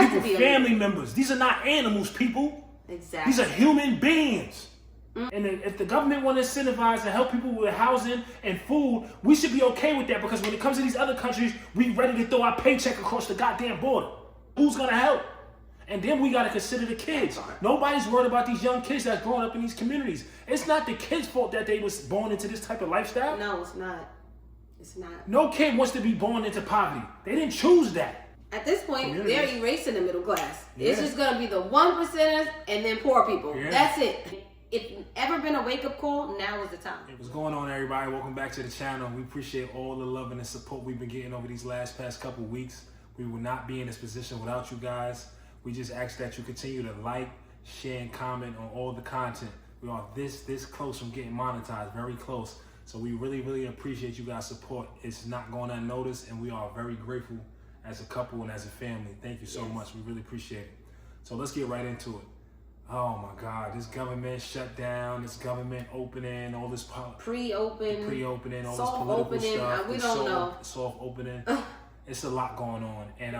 people family members. These are not animals, people. Exactly. These are human beings. And if the government want to incentivize and help people with housing and food, we should be okay with that, because when it comes to these other countries, we ready to throw our paycheck across the goddamn border. Who's going to help? And then we got to consider the kids. Nobody's worried about these young kids that's growing up in these communities. It's not the kids' fault that they was born into this type of lifestyle. No, it's not. It's not. No kid wants to be born into poverty. They didn't choose that. At this point, they're erasing the middle class. Yeah. It's just going to be the 1%ers and then poor people. Yeah. That's it. If ever been a wake-up call, now is the time. What's going on, everybody? Welcome back to the channel. We appreciate all the love and the support we've been getting over these past couple weeks. We will not be in this position without you guys. We just ask that you continue to like, share, and comment on all the content. We are this close from getting monetized, very close. So we really appreciate you guys' support. It's not going unnoticed, and we are very grateful as a couple and as a family. Thank you so much. We really appreciate it. So let's get right into it. Oh my God, this government shutdown, this government opening, all this pre-opening, all this political stuff. We don't know. Soft opening. It's a lot going on. And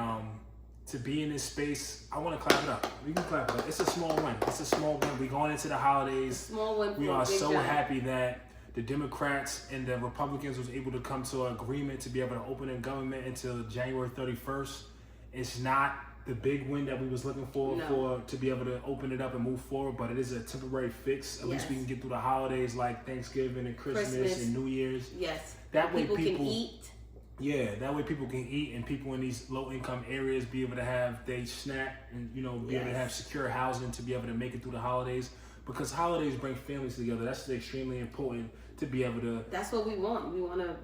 to be in this space, I want to clap it up. We can clap it up. It's a small win. It's a small win. We're going into the holidays. Small win. We are so happy that the Democrats and the Republicans was able to come to an agreement to be able to open the government until January 31st. It's not the big win that we was looking for to be able to open it up and move forward, but it is a temporary fix. At least we can get through the holidays like Thanksgiving and Christmas and New Year's. Yes. That way people can eat. Yeah, that way people can eat, and people in these low-income areas be able to have they SNAP and be able to have secure housing to be able to make it through the holidays, because holidays bring families together. That's extremely important to be able to. That's what we want. We want to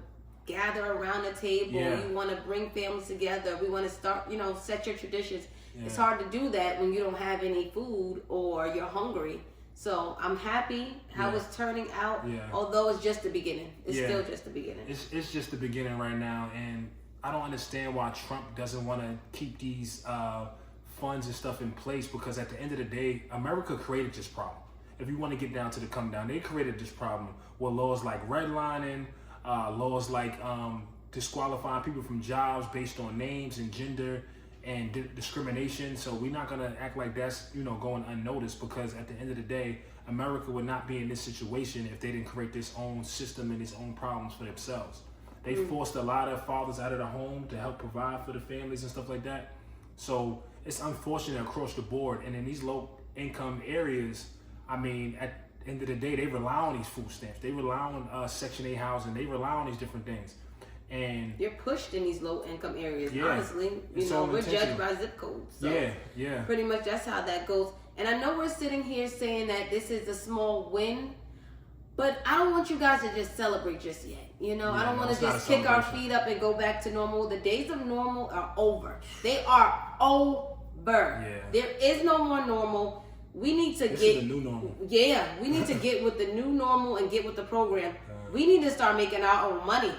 gather around the table. You want to bring families together. We want to start, set your traditions. It's hard to do that when you don't have any food or you're hungry. So I'm happy how it's turning out, although it's just the beginning. It's still just the beginning. It's just the beginning right now, and I don't understand why Trump doesn't want to keep these funds and stuff in place, because at the end of the day, America created this problem. If you want to get down to the come down, they created this problem with laws like redlining, laws like disqualifying people from jobs based on names and gender and discrimination. So we're not gonna act like that's going unnoticed, because at the end of the day, America would not be in this situation if they didn't create this own system and its own problems for themselves. They forced a lot of fathers out of the home to help provide for the families and stuff like that. So it's unfortunate across the board. And in these low income areas, I mean, at the end of the day, they rely on these food stamps. They rely on Section 8 housing. They rely on these different things. And you're pushed in these low income areas. Honestly, we're judged by zip codes. So pretty much that's how that goes. And I know we're sitting here saying that this is a small win, but I don't want you guys to just celebrate just yet. I don't want to just kick our feet up and go back to normal. The days of normal are over. They are over. There is no more normal. We need to get the new normal. We need to get with the new normal and get with the program. We need to start making our own money.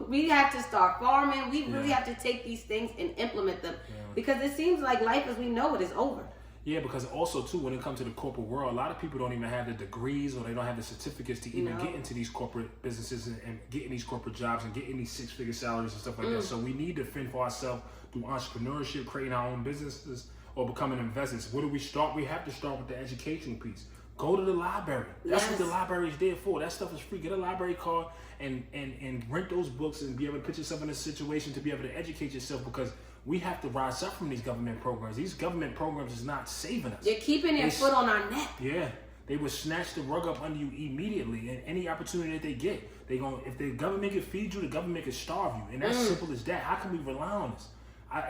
We have to start farming. We really have to take these things and implement them, because it seems like life as we know it is over. Yeah, because also too, when it comes to the corporate world, a lot of people don't even have the degrees, or they don't have the certificates to even get into these corporate businesses and get in these corporate jobs and get in these six-figure salaries and stuff like that. So we need to fend for ourselves through entrepreneurship, creating our own businesses, or becoming investors. Where do we start? We have to start with the educational piece. Go to the library. That's what the library is there for. That stuff is free. Get a library card and rent those books and be able to put yourself in a situation to be able to educate yourself, because we have to rise up from these government programs. These government programs is not saving us. They're keeping their foot on our neck. Yeah. They will snatch the rug up under you immediately, and any opportunity that they get, if the government can feed you, the government can starve you. And that's simple as that. How can we rely on this?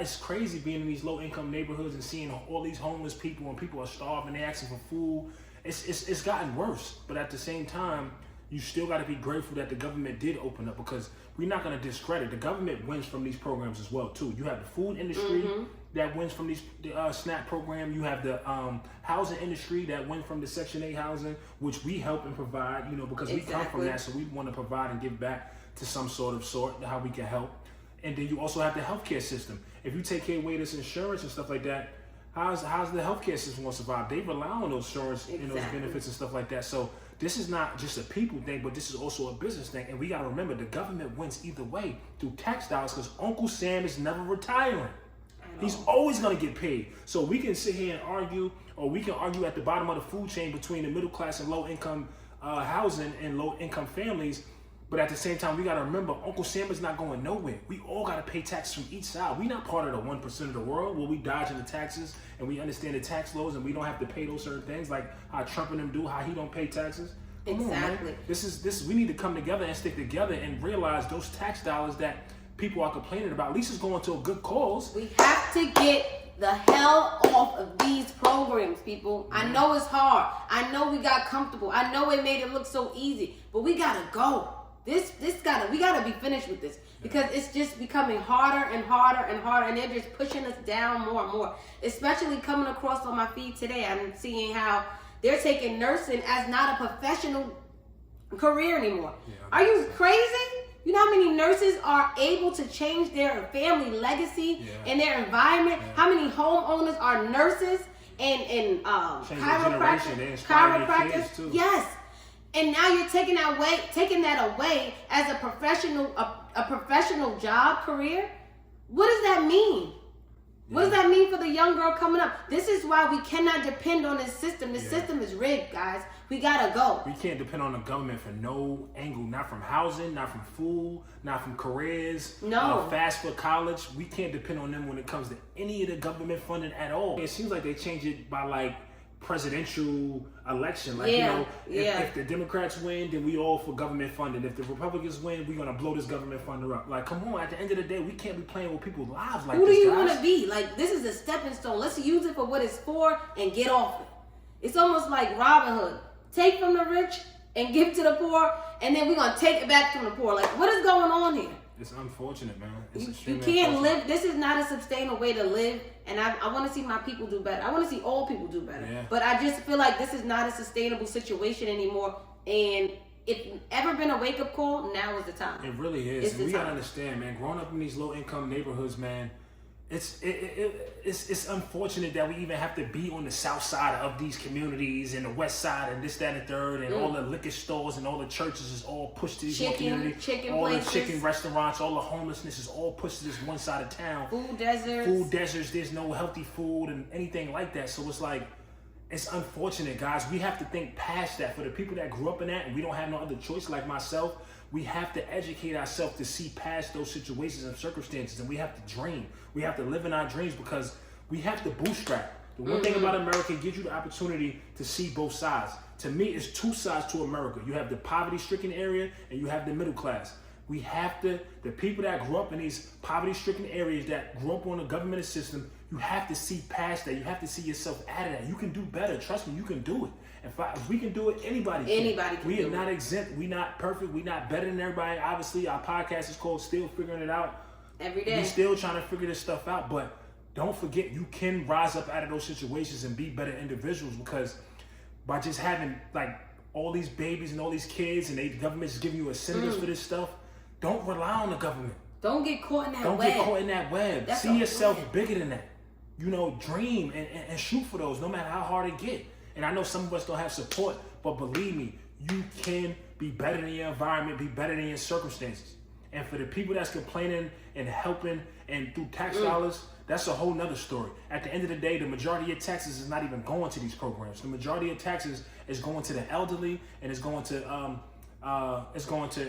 It's crazy being in these low-income neighborhoods and seeing all these homeless people, and people are starving, they're asking for food. It's gotten worse, but at the same time, you still got to be grateful that the government did open up, because we're not going to discredit. The government wins from these programs as well, too. You have the food industry that wins from the SNAP program. You have the housing industry that wins from the Section 8 housing, which we help and provide, because we come from that, so we want to provide and give back to some sort, how we can help. And then you also have the healthcare system. If you take away this insurance and stuff like that, how's the healthcare system going to survive? They rely on those insurance and those benefits and stuff like that. So this is not just a people thing, but this is also a business thing. And we got to remember, the government wins either way through tax dollars, because Uncle Sam is never retiring. He's always going to get paid. So we can sit here and argue, or we can argue at the bottom of the food chain between the middle class and low income housing and low income families. But at the same time, we got to remember, Uncle Sam is not going nowhere. We all got to pay taxes from each side. We're not part of the 1% of the world where we dodging the taxes and we understand the tax laws and we don't have to pay those certain things like how Trump and them do, how he don't pay taxes. Come exactly. On, man. We need to come together and stick together and realize those tax dollars that people are complaining about, at least it's going to a good cause. We have to get the hell off of these programs, people. I know it's hard. I know we got comfortable. I know it made it look so easy, but we gotta go. We gotta be finished with this because it's just becoming harder and harder and harder, and they're just pushing us down more and more. Especially coming across on my feed today, I'm seeing how they're taking nursing as not a professional career anymore. Yeah, are you crazy? You know how many nurses are able to change their family legacy and their environment? Yeah. How many homeowners are nurses and chiropractors? Yes. And now you're taking that away as a professional job career. What does that mean? What does that mean for the young girl coming up? This is why we cannot depend on this system. This system is rigged, guys. We gotta go. We can't depend on the government for no angle. Not from housing, not from food, not from careers. No. Fast for college. We can't depend on them when it comes to any of the government funding at all. It seems like they change it by like presidential election. Like, if the Democrats win, then we all for government funding. If the Republicans win, we're going to blow this government funding up. Like, come on, at the end of the day, we can't be playing with people's lives like this, Who do you want to be? Like, this is a stepping stone. Let's use it for what it's for and get off it. It's almost like Robin Hood. Take from the rich and give to the poor, and then we're going to take it back from the poor. Like, what is going on here? It's unfortunate, man. You can't live. This is not a sustainable way to live, and I want to see my people do better. I want to see all people do better. Yeah. But I just feel like this is not a sustainable situation anymore. And if ever been a wake up call, now is the time. It really is. We gotta understand, man. Growing up in these low income neighborhoods, man, it's unfortunate that we even have to be on the south side of these communities and the west side and this, that, and the third, and all the liquor stores and all the churches is all pushed to these communities. All places. The chicken restaurants, all the homelessness is all pushed to this one side of town. Food deserts. There's no healthy food and anything like that. So it's like, it's unfortunate, guys. We have to think past that. For the people that grew up in that and we don't have no other choice like myself, we have to educate ourselves to see past those situations and circumstances, and we have to dream. We have to live in our dreams because we have to bootstrap. The one thing about America, it gives you the opportunity to see both sides. To me, it's two sides to America. You have the poverty-stricken area and you have the middle class. We have to, the people that grew up in these poverty-stricken areas that grew up on the government system, you have to see past that. You have to see yourself out of that. You can do better. Trust me, you can do it. If we can do it, anybody can. We are not exempt. We're not perfect. We're not better than everybody. Obviously, our podcast is called Still Figuring It Out. Every day. We're still trying to figure this stuff out. But don't forget, you can rise up out of those situations and be better individuals, because by just having like all these babies and all these kids and the government is giving you incentives for this stuff, don't rely on the government. Don't get caught in that web. Don't get caught in that web. See yourself bigger than that. Dream and shoot for those, no matter how hard it get. And I know some of us don't have support, but believe me, you can be better than your environment, be better than your circumstances. And for the people that's complaining and helping and through tax dollars, that's a whole nother story. At the end of the day, the majority of taxes is not even going to these programs. The majority of taxes is going to the elderly, and it's going to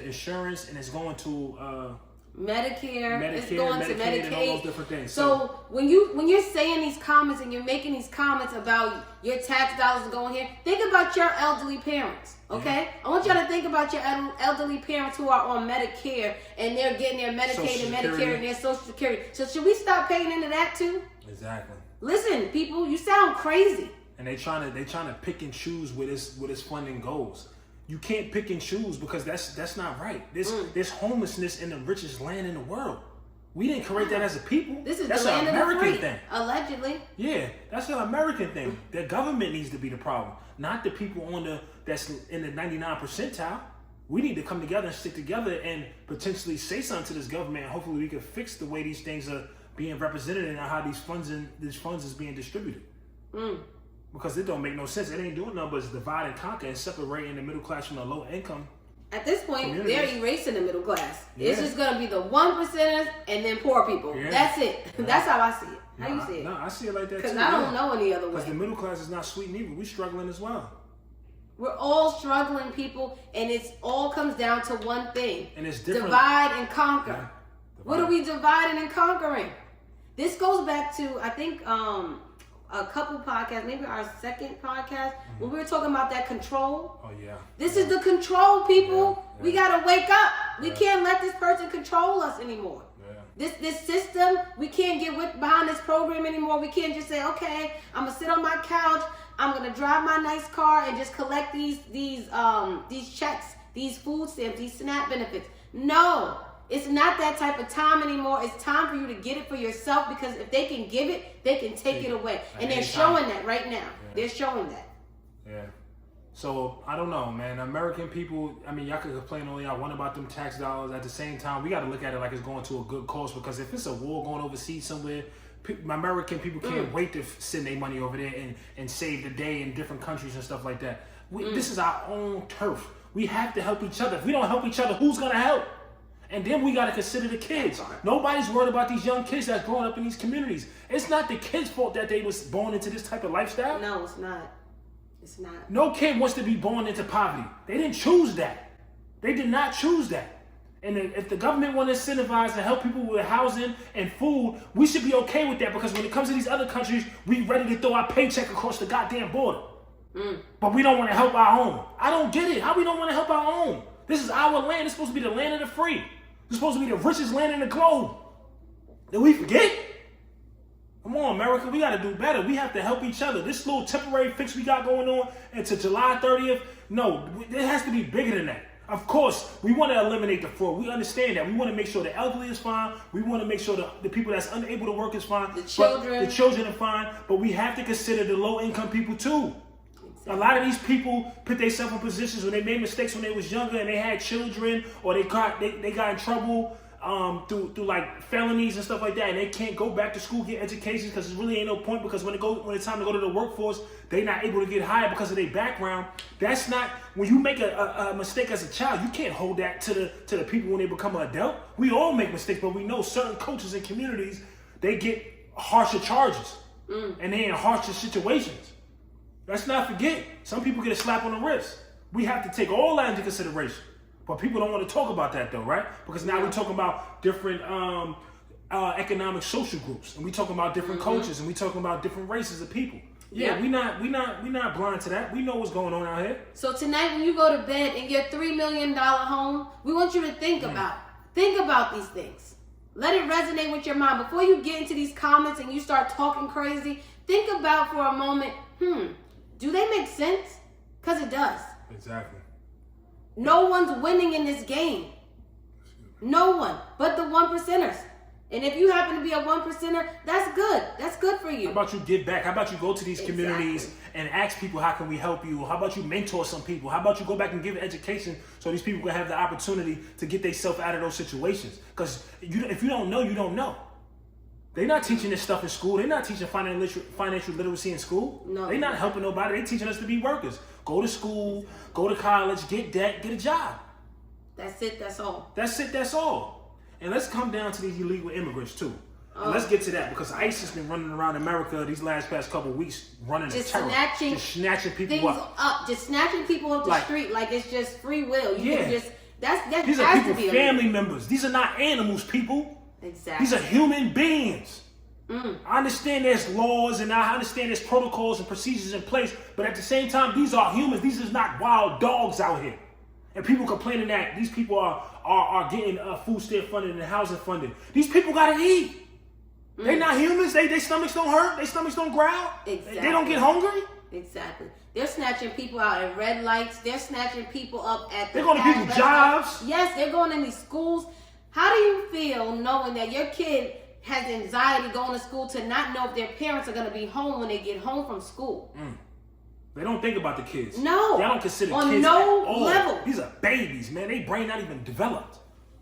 insurance, and it's going to Medicare, it's going to Medicaid, and all those different things. So when you're saying these comments and you're making these comments about your tax dollars going here, think about your elderly parents, okay? Yeah. I want y'all to think about your elderly parents who are on Medicare and they're getting their Medicaid and Medicare and their Social Security. So should we stop paying into that too? Exactly. Listen, people, you sound crazy. And they trying to pick and choose where this funding goes. You can't pick and choose, because that's not right. There's homelessness in the richest land in the world. We didn't create that as a people. That's an an American thing. Allegedly. Yeah, that's an American thing. The government needs to be the problem, not the people that's in the 99th percentile. We need to come together and stick together and potentially say something to this government, and hopefully we can fix the way these things are being represented and how these funds is being distributed. Because it don't make no sense. It ain't doing nothing but divide and conquer and separating the middle class from the low income At this point, they're erasing the middle class. Yeah. It's just going to be the 1%ers and then poor people. Yeah. That's it. Yeah. That's how I see it. How you see it? No, I see it like that too. Because I don't know any other way. Because the middle class is not sweet neither. We're struggling as well. We're all struggling, people, and it's all comes down to one thing. And it's different. Divide and conquer. Yeah. What are we dividing and conquering? This goes back to, I think, a couple podcasts, maybe our second podcast, when we were talking about that control. Oh, yeah. This is the control, people. Yeah. We got to wake up. We can't let this person control us anymore. This system, we can't get behind this program anymore. We can't just say, okay, I'm gonna sit on my couch, I'm gonna drive my nice car and just collect these checks, these food stamps, these SNAP benefits. No, it's not that type of time anymore. It's time for you to get it for yourself, because if they can give it, they can take it away. And they're showing that right now. Yeah. They're showing that. Yeah. So, I don't know, man. American people, I mean, y'all can complain all y'all want about them tax dollars. At the same time, we got to look at it like it's going to a good cause, because if it's a war going overseas somewhere, American people can't wait to send their money over there and save the day in different countries and stuff like that. This is our own turf. We have to help each other. If we don't help each other, who's going to help? And then we got to consider the kids. Nobody's worried about these young kids that's growing up in these communities. It's not the kids' fault that they was born into this type of lifestyle. No, it's not. It's not. No kid wants to be born into poverty. They didn't choose that. They did not choose that. And if the government want to incentivize and help people with housing and food, we should be okay with that, because when it comes to these other countries, we ready to throw our paycheck across the goddamn border. But we don't want to help our own. I don't get it. How we don't want to help our own? This is our land. It's supposed to be the land of the free. It's supposed to be the richest land in the globe. Did we forget? Come on, America, we got to do better. We have to help each other. This little temporary fix we got going on until July 30th, no, it has to be bigger than that. Of course, we want to eliminate the fraud. We understand that. We want to make sure the elderly is fine. We want to make sure the people that's unable to work is fine. The children are fine. But we have to consider the low-income people too. Exactly. A lot of these people put themselves in positions when they made mistakes when they was younger and they had children, or they got in trouble through like felonies and stuff like that, and they can't go back to school, get education, because there really ain't no point, because when it's time to go to the workforce, they're not able to get hired because of their background. That's not, when you make a mistake as a child, you can't hold that to the people when they become an adult. We all make mistakes, but we know certain coaches and communities, they get harsher charges and they're in harsher situations. Let's not forget, some people get a slap on the wrist. We have to take all that into consideration. But people don't want to talk about that though, right? Because now we're talking about different economic social groups, and we're talking about different cultures, and we're talking about different races of people. Yeah, we not blind to that. We know what's going on out here. So tonight, when you go to bed in your $3 million home, we want you to think about these things. Let it resonate with your mind before you get into these comments and you start talking crazy. Think about for a moment. Do they make sense? Because it does. Exactly. No one's winning in this game. No one but the 1%ers. And if you happen to be a 1%er, that's good. That's good for you. How about you give back? How about you go to these communities and ask people, how can we help you? How about you mentor some people? How about you go back and give education so these people can have the opportunity to get themselves out of those situations? Because if you don't know, you don't know. They're not teaching this stuff in school. They're not teaching financial literacy in school. No. They're not helping nobody. They're teaching us to be workers. Go to school, go to college, get debt, get a job. That's it, that's all. That's it, that's all. And let's come down to these illegal immigrants too. And let's get to that, because ICE has been running around America these past couple of weeks, running just terror. Just snatching people up. Just snatching people off the street like it's just free will. You can just, these are people, family members. These are not animals, people. Exactly. These are human beings. I understand there's laws and I understand there's protocols and procedures in place, but at the same time, these are humans. These are not wild dogs out here. And people complaining that these people are getting food stamp funded and housing funded. These people gotta eat. They're not humans. Their stomachs don't hurt. Their stomachs don't growl. Exactly. They don't get hungry. Exactly. They're snatching people out at red lights. They're snatching people up at They're going to people's jobs. Yes, they're going in these schools. How do you feel knowing that your kid has anxiety going to school to not know if their parents are going to be home when they get home from school? They don't think about the kids. No. They don't consider on kids no at all. level. These are babies, man. Their brain not even developed.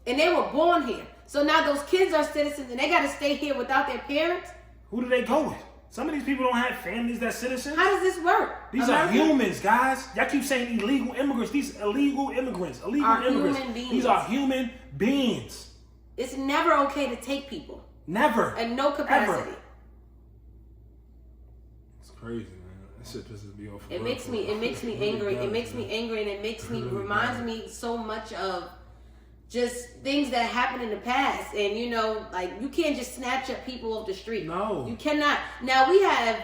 And they were born here. So now those kids are citizens and they got to stay here without their parents. Who do they go with? Some of these people don't have families that citizens. How does this work? These are humans, guys. Y'all keep saying illegal immigrants. These illegal immigrants. Human beings. These are human beings. It's never okay to take people. Never. And no capacity. Ever. It's crazy, man. That shit pisses me off. It makes me angry. It makes me angry, and it makes me reminds me so much of just things that happened in the past. And you know, like, you can't just snatch up people off the street. No. You cannot. Now we have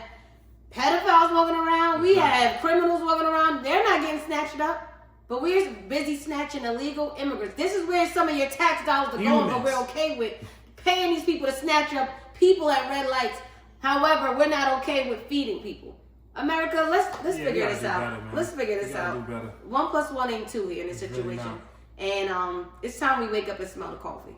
pedophiles walking around. We have criminals walking around. They're not getting snatched up. But we're busy snatching illegal immigrants. This is where some of your tax dollars are going, but we're okay with paying these people to snatch up people at red lights. However, we're not okay with feeding people. America, let's figure this out. Let's figure this out. 1 + 1 ain't 2 here in this situation. And it's time we wake up and smell the coffee.